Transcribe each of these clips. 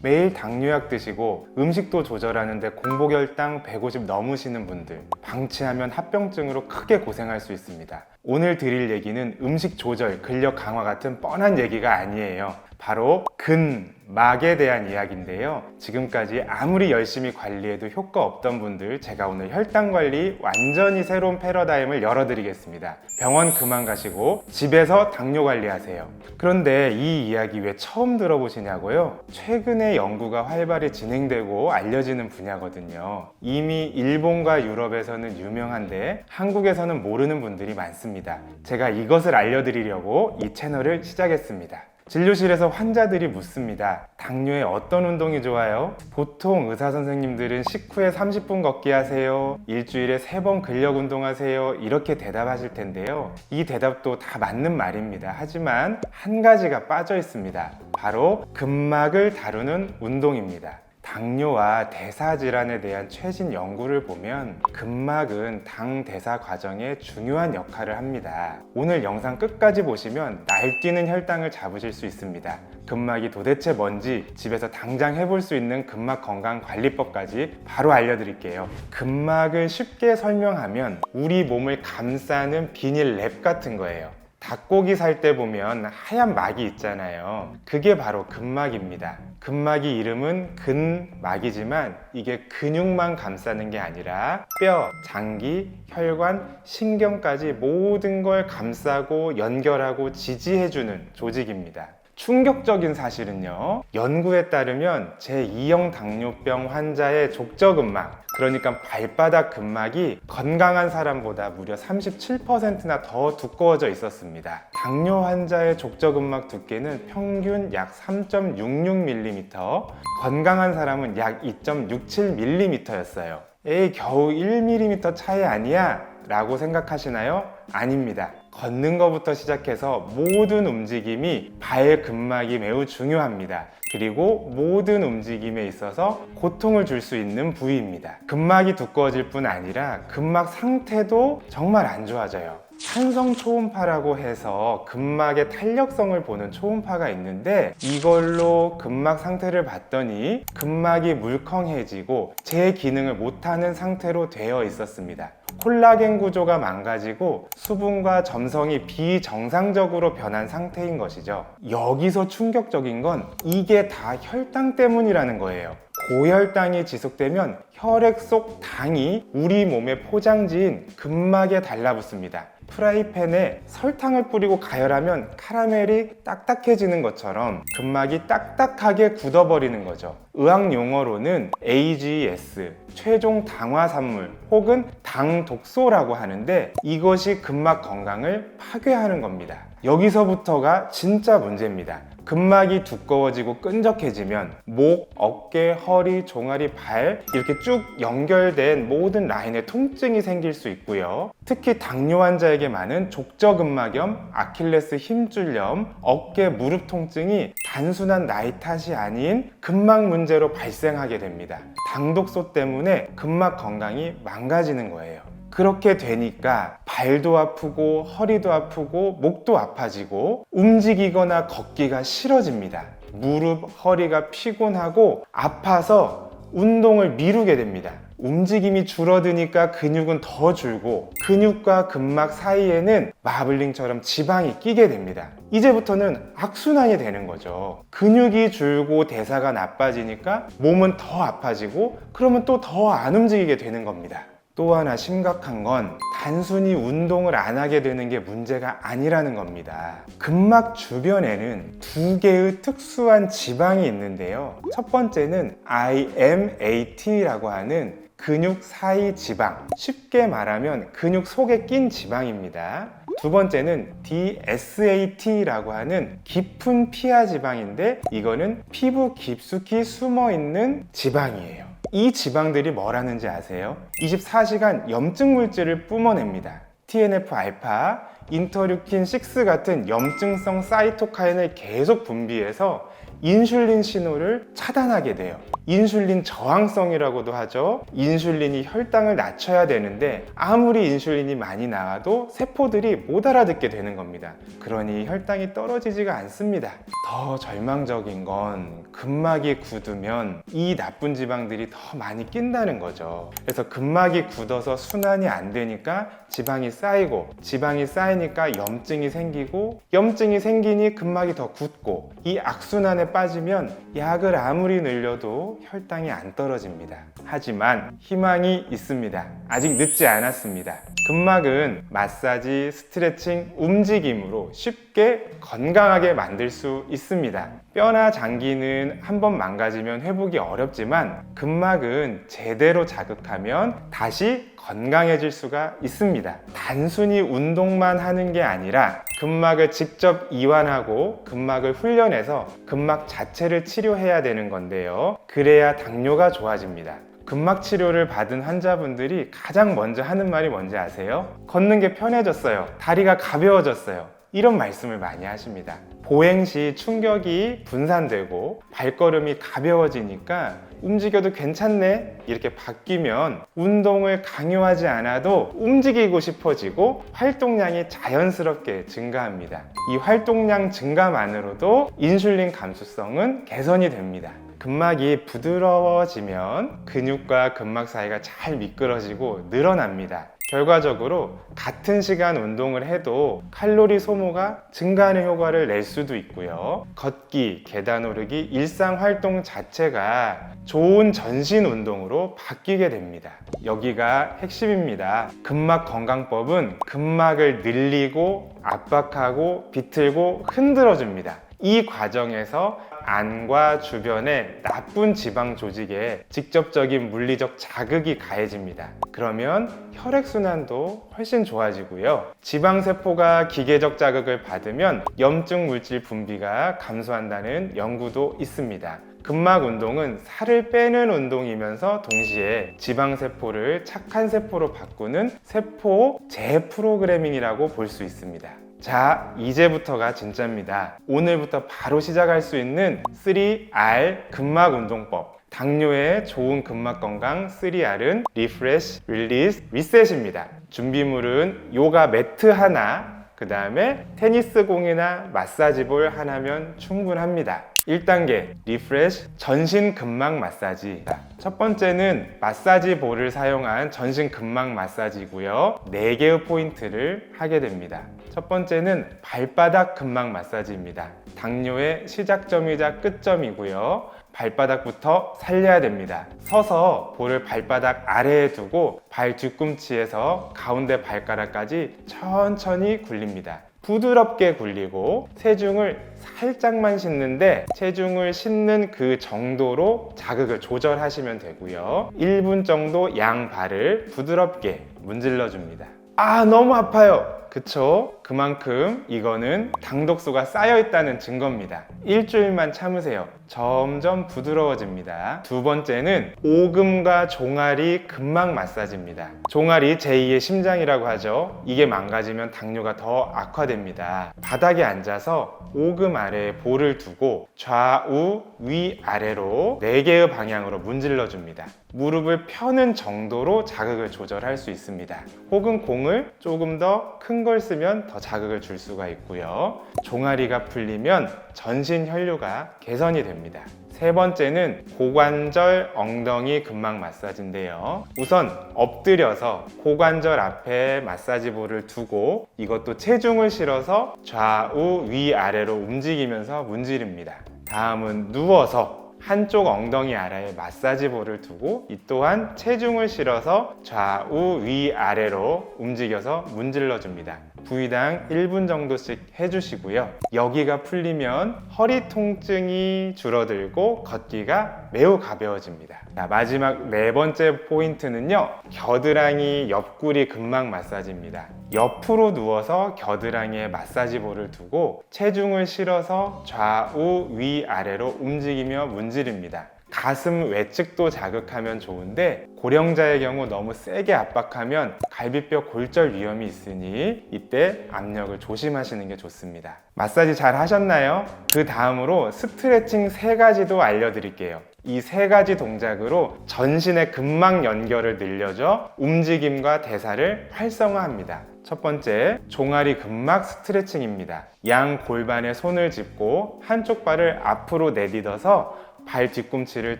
매일 당뇨약 드시고 음식도 조절하는데 공복혈당 150 넘으시는 분들, 방치하면 합병증으로 크게 고생할 수 있습니다. 오늘 드릴 얘기는 음식 조절, 근력 강화 같은 뻔한 얘기가 아니에요. 바로 근막에 대한 이야기인데요. 지금까지 아무리 열심히 관리해도 효과 없던 분들, 제가 오늘 혈당 관리 완전히 새로운 패러다임을 열어드리겠습니다. 병원 그만 가시고 집에서 당뇨 관리하세요. 그런데 이 이야기 왜 처음 들어보시냐고요? 최근에 연구가 활발히 진행되고 알려지는 분야거든요. 이미 일본과 유럽에서는 유명한데 한국에서는 모르는 분들이 많습니다. 제가 이것을 알려드리려고 이 채널을 시작했습니다. 진료실에서 환자들이 묻습니다. 당뇨에 어떤 운동이 좋아요? 보통 의사 선생님들은 식후에 30분 걷기 하세요. 일주일에 3번 근력 운동하세요. 이렇게 대답하실 텐데요. 이 대답도 다 맞는 말입니다. 하지만 한 가지가 빠져 있습니다. 바로 근막을 다루는 운동입니다. 당뇨와 대사질환에 대한 최신 연구를 보면 근막은 당 대사 과정에 중요한 역할을 합니다. 오늘 영상 끝까지 보시면 날뛰는 혈당을 잡으실 수 있습니다. 근막이 도대체 뭔지 집에서 당장 해볼 수 있는 근막 건강 관리법까지 바로 알려드릴게요. 근막을 쉽게 설명하면 우리 몸을 감싸는 비닐 랩 같은 거예요. 닭고기 살 때 보면 하얀 막이 있잖아요. 그게 바로 근막입니다. 근막이 이름은 근막이지만 이게 근육만 감싸는 게 아니라 뼈, 장기, 혈관, 신경까지 모든 걸 감싸고 연결하고 지지해주는 조직입니다. 충격적인 사실은요, 연구에 따르면 제2형 당뇨병 환자의 족저근막, 그러니까 발바닥 근막이 건강한 사람보다 무려 37%나 더 두꺼워져 있었습니다. 당뇨 환자의 족저근막 두께는 평균 약 3.66mm, 건강한 사람은 약 2.67mm였어요. 에이, 겨우 1mm 차이 아니야? 라고 생각하시나요? 아닙니다. 걷는 것부터 시작해서 모든 움직임이 발 근막이 매우 중요합니다. 그리고 모든 움직임에 있어서 고통을 줄 수 있는 부위입니다. 근막이 두꺼워질 뿐 아니라 근막 상태도 정말 안 좋아져요. 산성 초음파라고 해서 근막의 탄력성을 보는 초음파가 있는데 이걸로 근막 상태를 봤더니 근막이 물컹해지고 제 기능을 못하는 상태로 되어 있었습니다. 콜라겐 구조가 망가지고 수분과 점성이 비정상적으로 변한 상태인 것이죠. 여기서 충격적인 건 이게 다 혈당 때문이라는 거예요. 고혈당이 지속되면 혈액 속 당이 우리 몸의 포장지인 근막에 달라붙습니다. 프라이팬에 설탕을 뿌리고 가열하면 카라멜이 딱딱해지는 것처럼 근막이 딱딱하게 굳어버리는 거죠. 의학 용어로는 AGS, 최종 당화산물 혹은 당독소라고 하는데 이것이 근막 건강을 파괴하는 겁니다. 여기서부터가 진짜 문제입니다. 근막이 두꺼워지고 끈적해지면 목, 어깨, 허리, 종아리, 발 이렇게 쭉 연결된 모든 라인에 통증이 생길 수 있고요. 특히 당뇨 환자에게 많은 족저근막염, 아킬레스 힘줄염, 어깨, 무릎 통증이 단순한 나이 탓이 아닌 근막 문제로 발생하게 됩니다. 당독소 때문에 근막 건강이 망가지는 거예요. 그렇게 되니까 발도 아프고 허리도 아프고 목도 아파지고 움직이거나 걷기가 싫어집니다. 무릎, 허리가 피곤하고 아파서 운동을 미루게 됩니다. 움직임이 줄어드니까 근육은 더 줄고 근육과 근막 사이에는 마블링처럼 지방이 끼게 됩니다. 이제부터는 악순환이 되는 거죠. 근육이 줄고 대사가 나빠지니까 몸은 더 아파지고 그러면 또 더 안 움직이게 되는 겁니다. 또 하나 심각한 건 단순히 운동을 안 하게 되는 게 문제가 아니라는 겁니다. 근막 주변에는 2개의 특수한 지방이 있는데요. 첫 번째는 IMAT라고 하는 근육 사이 지방, 쉽게 말하면 근육 속에 낀 지방입니다. 두 번째는 DSAT라고 하는 깊은 피하 지방인데 이거는 피부 깊숙이 숨어 있는 지방이에요. 이 지방들이 뭘 하는지 아세요? 24시간 염증 물질을 뿜어냅니다. TNF-알파, 인터류킨 6 같은 염증성 사이토카인을 계속 분비해서 인슐린 신호를 차단하게 돼요. 인슐린 저항성이라고도 하죠. 인슐린이 혈당을 낮춰야 되는데 아무리 인슐린이 많이 나와도 세포들이 못 알아듣게 되는 겁니다. 그러니 혈당이 떨어지지가 않습니다. 더 절망적인 건 근막이 굳으면 이 나쁜 지방들이 더 많이 낀다는 거죠. 그래서 근막이 굳어서 순환이 안 되니까 지방이 쌓이고, 지방이 쌓이니까 염증이 생기고, 염증이 생기니 근막이 더 굳고, 이 악순환에 빠지면 약을 아무리 늘려도 혈당이 안 떨어집니다. 하지만 희망이 있습니다. 아직 늦지 않았습니다. 근막은 마사지, 스트레칭, 움직임으로 쉽게 건강하게 만들 수 있습니다. 뼈나 장기는 한번 망가지면 회복이 어렵지만 근막은 제대로 자극하면 다시 건강해질 수가 있습니다. 단순히 운동만 하는 게 아니라 근막을 직접 이완하고 근막을 훈련해서 근막 자체를 치료해야 되는 건데요. 그래야 당뇨가 좋아집니다. 근막 치료를 받은 환자분들이 가장 먼저 하는 말이 뭔지 아세요? 걷는 게 편해졌어요. 다리가 가벼워졌어요. 이런 말씀을 많이 하십니다. 보행 시 충격이 분산되고 발걸음이 가벼워지니까 움직여도 괜찮네 이렇게 바뀌면 운동을 강요하지 않아도 움직이고 싶어지고 활동량이 자연스럽게 증가합니다. 이 활동량 증가만으로도 인슐린 감수성은 개선이 됩니다. 근막이 부드러워지면 근육과 근막 사이가 잘 미끄러지고 늘어납니다. 결과적으로 같은 시간 운동을 해도 칼로리 소모가 증가하는 효과를 낼 수도 있고요. 걷기, 계단 오르기, 일상 활동 자체가 좋은 전신 운동으로 바뀌게 됩니다. 여기가 핵심입니다. 근막 건강법은 근막을 늘리고 압박하고 비틀고 흔들어 줍니다. 이 과정에서 안과 주변의 나쁜 지방 조직에 직접적인 물리적 자극이 가해집니다. 그러면 혈액순환도 훨씬 좋아지고요. 지방세포가 기계적 자극을 받으면 염증 물질 분비가 감소한다는 연구도 있습니다. 근막 운동은 살을 빼는 운동이면서 동시에 지방세포를 착한 세포로 바꾸는 세포 재프로그래밍이라고 볼 수 있습니다. 자, 이제부터가 진짜입니다. 오늘부터 바로 시작할 수 있는 3R 근막 운동법. 당뇨에 좋은 근막 건강 3R은 리프레시, 릴리스, 리셋입니다. 준비물은 요가 매트 하나, 그 다음에 테니스 공이나 마사지볼 하나면 충분합니다. 1단계 리프레시 전신 근막 마사지. 첫 번째는 마사지 볼을 사용한 전신 근막 마사지고요. 4개의 포인트를 하게 됩니다. 첫 번째는 발바닥 근막 마사지입니다. 당뇨의 시작점이자 끝점이고요. 발바닥부터 살려야 됩니다. 서서 볼을 발바닥 아래에 두고 발 뒤꿈치에서 가운데 발가락까지 천천히 굴립니다. 부드럽게 굴리고 체중을 살짝만 싣는데 체중을 싣는 그 정도로 자극을 조절하시면 되고요. 1분 정도 양발을 부드럽게 문질러 줍니다. 아, 너무 아파요. 그쵸? 그만큼 이거는 당독소가 쌓여 있다는 증거입니다. 일주일만 참으세요. 점점 부드러워집니다. 두 번째는 오금과 종아리 근막 마사지입니다. 종아리 제2의 심장이라고 하죠. 이게 망가지면 당뇨가 더 악화됩니다. 바닥에 앉아서 오금 아래에 볼을 두고 좌우 위아래로 4개의 방향으로 문질러 줍니다. 무릎을 펴는 정도로 자극을 조절할 수 있습니다. 혹은 공을 조금 더 큰 걸 쓰면 더 자극을 줄 수가 있고요. 종아리가 풀리면 전신 혈류가 개선이 됩니다. 세 번째는 고관절 엉덩이 근막 마사지인데요. 우선 엎드려서 고관절 앞에 마사지볼을 두고 이것도 체중을 실어서 좌우 위아래로 움직이면서 문지릅니다. 다음은 누워서 한쪽 엉덩이 아래에 마사지볼을 두고 이 또한 체중을 실어서 좌우 위아래로 움직여서 문질러 줍니다. 부위당 1분 정도씩 해주시고요. 여기가 풀리면 허리 통증이 줄어들고 걷기가 매우 가벼워집니다. 자, 마지막 4번째 포인트는요. 겨드랑이 옆구리 근막 마사지입니다. 옆으로 누워서 겨드랑이에 마사지볼을 두고 체중을 실어서 좌우 위아래로 움직이며 문지릅니다. 가슴 외측도 자극하면 좋은데 고령자의 경우 너무 세게 압박하면 갈비뼈 골절 위험이 있으니 이때 압력을 조심하시는 게 좋습니다. 마사지 잘 하셨나요? 그 다음으로 스트레칭 3가지도 알려드릴게요. 이 3가지 동작으로 전신의 근막 연결을 늘려줘 움직임과 대사를 활성화합니다. 첫 번째, 종아리 근막 스트레칭입니다. 양 골반에 손을 짚고 한쪽 발을 앞으로 내딛어서 발 뒤꿈치를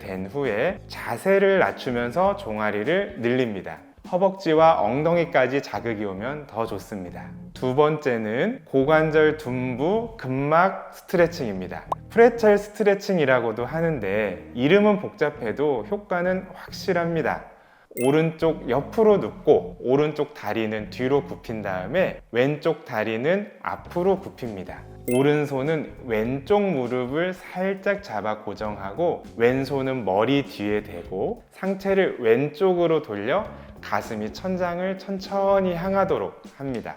댄 후에 자세를 낮추면서 종아리를 늘립니다. 허벅지와 엉덩이까지 자극이 오면 더 좋습니다. 두 번째는 고관절 둔부 근막 스트레칭입니다. 프레첼 스트레칭이라고도 하는데 이름은 복잡해도 효과는 확실합니다. 오른쪽 옆으로 눕고 오른쪽 다리는 뒤로 굽힌 다음에 왼쪽 다리는 앞으로 굽힙니다. 오른손은 왼쪽 무릎을 살짝 잡아 고정하고 왼손은 머리 뒤에 대고 상체를 왼쪽으로 돌려 가슴이 천장을 천천히 향하도록 합니다.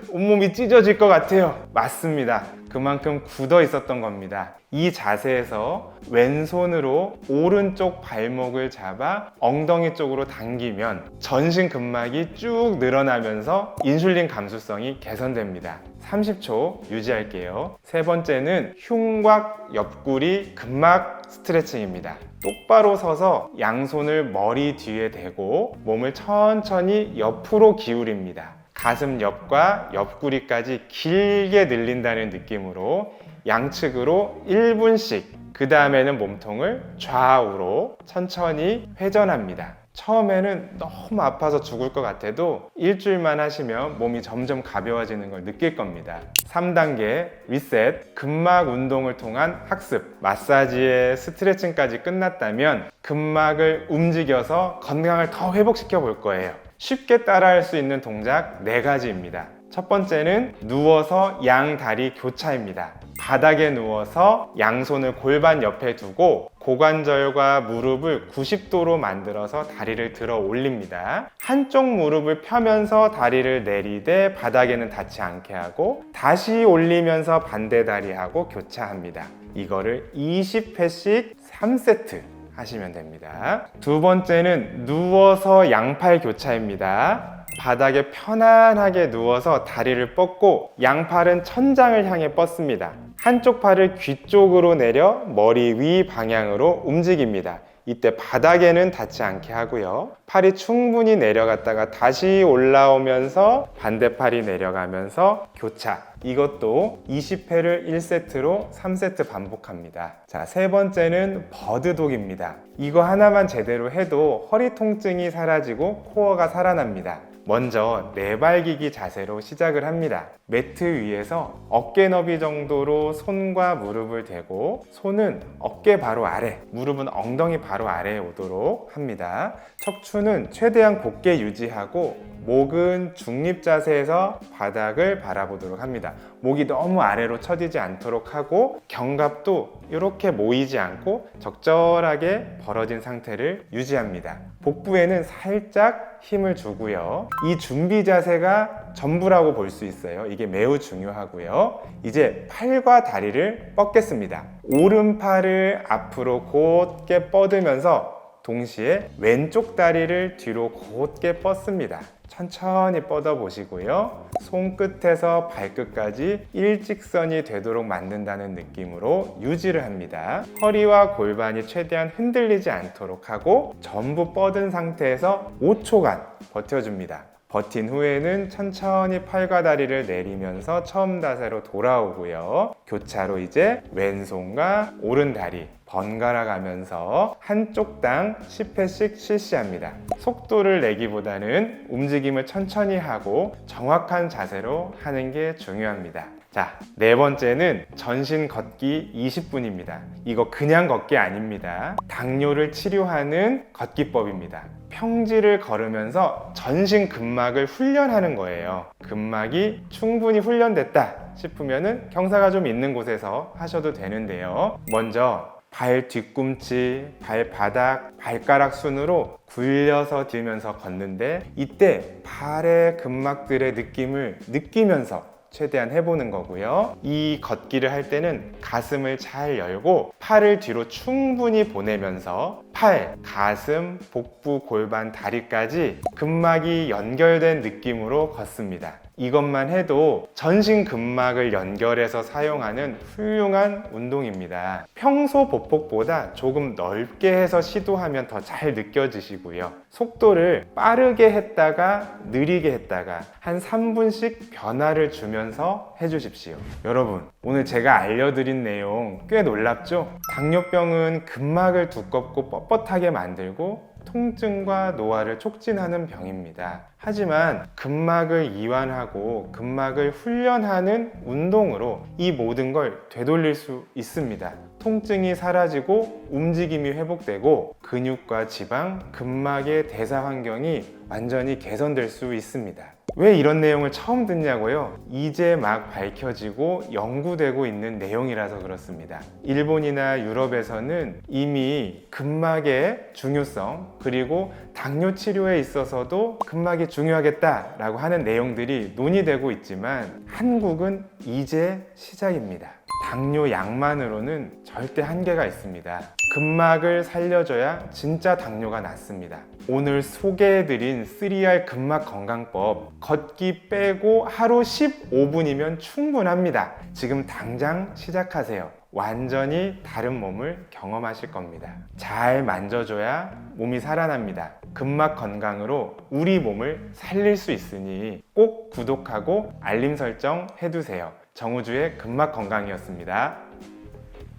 온몸이 찢어질 것 같아요. 맞습니다. 그만큼 굳어 있었던 겁니다. 이 자세에서 왼손으로 오른쪽 발목을 잡아 엉덩이 쪽으로 당기면 전신 근막이 쭉 늘어나면서 인슐린 감수성이 개선됩니다. 30초 유지할게요. 세 번째는 흉곽 옆구리 근막 스트레칭입니다. 똑바로 서서 양손을 머리 뒤에 대고 몸을 천천히 옆으로 기울입니다. 가슴 옆과 옆구리까지 길게 늘린다는 느낌으로 양측으로 1분씩, 그 다음에는 몸통을 좌우로 천천히 회전합니다. 처음에는 너무 아파서 죽을 것 같아도 일주일만 하시면 몸이 점점 가벼워지는 걸 느낄 겁니다. 3단계 리셋, 근막 운동을 통한 학습. 마사지에 스트레칭까지 끝났다면 근막을 움직여서 건강을 더 회복시켜 볼 거예요. 쉽게 따라할 수 있는 동작 4가지입니다. 첫 번째는 누워서 양다리 교차입니다. 바닥에 누워서 양손을 골반 옆에 두고 고관절과 무릎을 90도로 만들어서 다리를 들어 올립니다. 한쪽 무릎을 펴면서 다리를 내리되 바닥에는 닿지 않게 하고 다시 올리면서 반대 다리하고 교차합니다. 이거를 20회씩 3세트 하시면 됩니다. 두 번째는 누워서 양팔 교차입니다. 바닥에 편안하게 누워서 다리를 뻗고 양팔은 천장을 향해 뻗습니다. 한쪽 팔을 귀 쪽으로 내려 머리 위 방향으로 움직입니다. 이때 바닥에는 닿지 않게 하고요. 팔이 충분히 내려갔다가 다시 올라오면서 반대팔이 내려가면서 교차. 이것도 20회를 1세트로 3세트 반복합니다. 자, 세 번째는 버드독입니다. 이거 하나만 제대로 해도 허리 통증이 사라지고 코어가 살아납니다. 먼저 내발기기 자세로 시작을 합니다. 매트 위에서 어깨 너비 정도로 손과 무릎을 대고 손은 어깨 바로 아래, 무릎은 엉덩이 바로 아래에 오도록 합니다. 척추는 최대한 곧게 유지하고 목은 중립 자세에서 바닥을 바라보도록 합니다. 목이 너무 아래로 처지지 않도록 하고 견갑도 이렇게 모이지 않고 적절하게 벌어진 상태를 유지합니다. 복부에는 살짝 힘을 주고요. 이 준비 자세가 전부라고 볼 수 있어요. 이게 매우 중요하고요. 이제 팔과 다리를 뻗겠습니다. 오른팔을 앞으로 곧게 뻗으면서 동시에 왼쪽 다리를 뒤로 곧게 뻗습니다. 천천히 뻗어 보시고요. 손끝에서 발끝까지 일직선이 되도록 만든다는 느낌으로 유지를 합니다. 허리와 골반이 최대한 흔들리지 않도록 하고 전부 뻗은 상태에서 5초간 버텨줍니다. 버틴 후에는 천천히 팔과 다리를 내리면서 처음 자세로 돌아오고요. 교차로 이제 왼손과 오른 다리 번갈아 가면서 한쪽당 10회씩 실시합니다. 속도를 내기보다는 움직임을 천천히 하고 정확한 자세로 하는 게 중요합니다. 자, 네 번째는 전신 걷기 20분입니다. 이거 그냥 걷기 아닙니다. 당뇨를 치료하는 걷기법입니다. 평지를 걸으면서 전신 근막을 훈련하는 거예요. 근막이 충분히 훈련됐다 싶으면은 경사가 좀 있는 곳에서 하셔도 되는데요. 먼저 발 뒤꿈치, 발바닥, 발가락 순으로 굴려서 들면서 걷는데 이때 발의 근막들의 느낌을 느끼면서 최대한 해보는 거고요. 이 걷기를 할 때는 가슴을 잘 열고 팔을 뒤로 충분히 보내면서 팔, 가슴, 복부, 골반, 다리까지 근막이 연결된 느낌으로 걷습니다. 이것만 해도 전신 근막을 연결해서 사용하는 훌륭한 운동입니다. 평소 보폭보다 조금 넓게 해서 시도하면 더 잘 느껴지시고요. 속도를 빠르게 했다가 느리게 했다가 한 3분씩 변화를 주면서 해주십시오. 여러분, 오늘 제가 알려드린 내용 꽤 놀랍죠? 당뇨병은 근막을 두껍고 뻣뻣하게 만들고 통증과 노화를 촉진하는 병입니다. 하지만 근막을 이완하고 근막을 훈련하는 운동으로 이 모든 걸 되돌릴 수 있습니다. 통증이 사라지고 움직임이 회복되고 근육과 지방, 근막의 대사 환경이 완전히 개선될 수 있습니다. 왜 이런 내용을 처음 듣냐고요? 이제 막 밝혀지고 연구되고 있는 내용이라서 그렇습니다. 일본이나 유럽에서는 이미 근막의 중요성, 그리고 당뇨 치료에 있어서도 근막이 중요하겠다라고 하는 내용들이 논의되고 있지만 한국은 이제 시작입니다. 당뇨 약만으로는 절대 한계가 있습니다. 근막을 살려줘야 진짜 당뇨가 낫습니다. 오늘 소개해드린 3R 근막 건강법, 걷기 빼고 하루 15분이면 충분합니다. 지금 당장 시작하세요. 완전히 다른 몸을 경험하실 겁니다. 잘 만져줘야 몸이 살아납니다. 근막 건강으로 우리 몸을 살릴 수 있으니 꼭 구독하고 알림 설정 해두세요. 정우주의 근막 건강이었습니다.